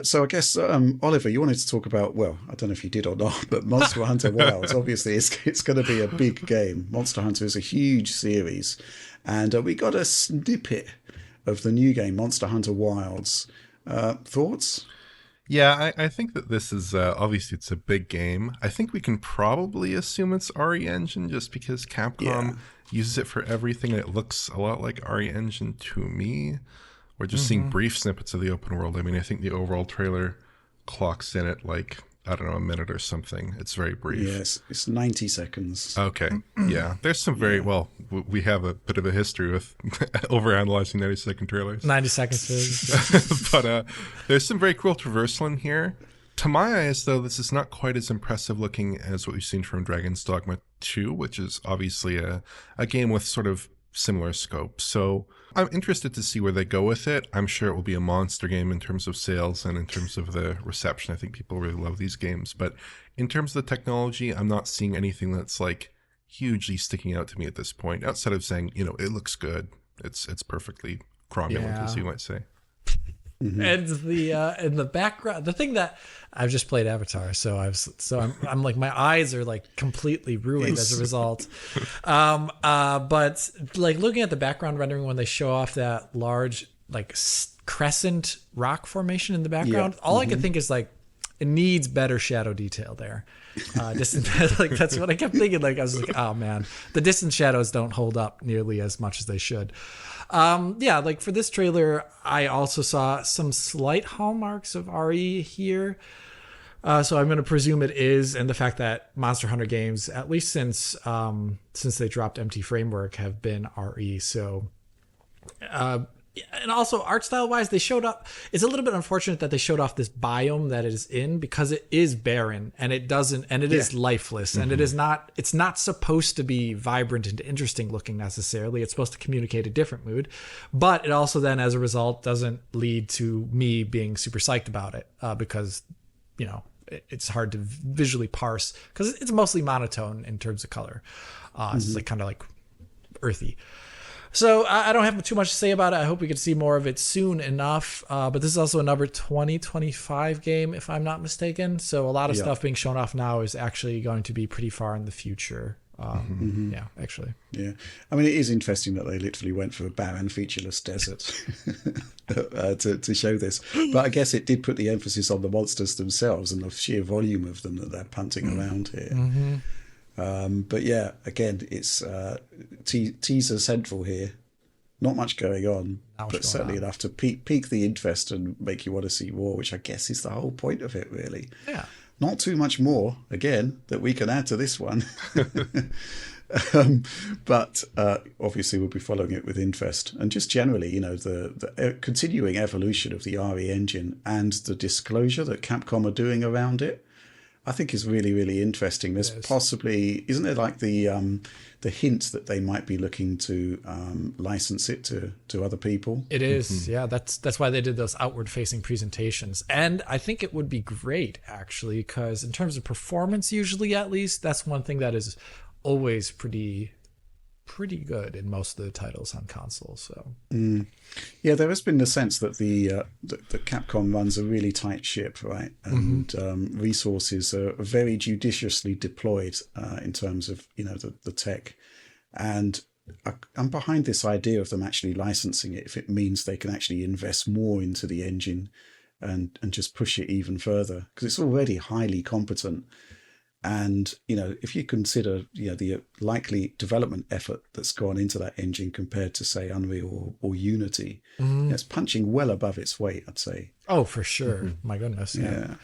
So I guess, Oliver, you wanted to talk about, well, I don't know if you did or not, but Monster Hunter Wilds. Obviously, it's going to be a big game. Monster Hunter is a huge series. And we got a snippet of the new game, Monster Hunter Wilds. Thoughts? Yeah, I think that this is obviously it's a big game. I think we can probably assume it's RE Engine just because Yeah. Capcom uses it for everything and it looks a lot like RE Engine to me. We're just seeing brief snippets of the open world. I mean, I think the overall trailer clocks in at like, I don't know, a minute or something. It's very brief. Yes, it's 90 seconds. Okay. Yeah. There's some very, well, we have a bit of a history with overanalyzing 90-second trailers. 90 seconds. But there's some very cool traversal in here. To my eyes, though, this is not quite as impressive looking as what we've seen from Dragon's Dogma 2, which is obviously a game with sort of similar scope. So I'm interested to see where they go with it. I'm sure it will be a monster game in terms of sales and in terms of the reception. I think people really love these games. But in terms of the technology, I'm not seeing anything that's like hugely sticking out to me at this point, outside of saying, you know, it looks good. It's perfectly cromulent, as you might say. And the in the background, the thing that I've just played Avatar, so I'm like my eyes are like completely ruined as a result. But like looking at the background rendering when they show off that large like crescent rock formation in the background, all I could think is like it needs better shadow detail there. Like that's what I kept thinking. Like I was like, oh man, the distant shadows don't hold up nearly as much as they should. Like for this trailer, I also saw some slight hallmarks of RE here. So I'm going to presume it is, and the fact that Monster Hunter games, at least since they dropped MT Framework, have been RE. So, and also art style wise, they showed up. It's a little bit unfortunate that they showed off this biome that it is in because it is barren and it doesn't, and it is lifeless, and it is not. It's not supposed to be vibrant and interesting looking necessarily. It's supposed to communicate a different mood, but it also then, as a result, doesn't lead to me being super psyched about it because, you know, it's hard to visually parse because it's mostly monotone in terms of color. It's like kind of like earthy. So I don't have too much to say about it. I hope we can see more of it soon enough. But this is also a number 2025 game, if I'm not mistaken. So a lot of stuff being shown off now is actually going to be pretty far in the future. Yeah, actually. Yeah. I mean, it is interesting that they literally went for a barren, featureless desert to show this. But I guess it did put the emphasis on the monsters themselves and the sheer volume of them that they're punting around here. But yeah, again, it's teaser central here. Not much going on, but certainly enough to pique the interest and make you want to see more, which I guess is the whole point of it, really. Yeah. Not too much more, again, that we can add to this one. But obviously we'll be following it with interest. And just generally, you know, the continuing evolution of the RE engine and the disclosure that Capcom are doing around it, I think is really, really interesting. There's possibly, isn't there like the hint that they might be looking to license it to other people? It is, yeah. That's why they did those outward-facing presentations, and I think it would be great actually, because in terms of performance, usually at least, that's one thing that is always pretty good in most of the titles on console. So yeah, there has been the sense that the Capcom runs a really tight ship, right? And resources are very judiciously deployed in terms of, you know, the tech. And I'm behind this idea of them actually licensing it if it means they can actually invest more into the engine and just push it even further, because it's already highly competent. And, you know, if you consider, you know, the likely development effort that's gone into that engine compared to, say, Unreal or Unity, it's punching well above its weight, I'd say. Oh, for sure. My goodness. Yeah.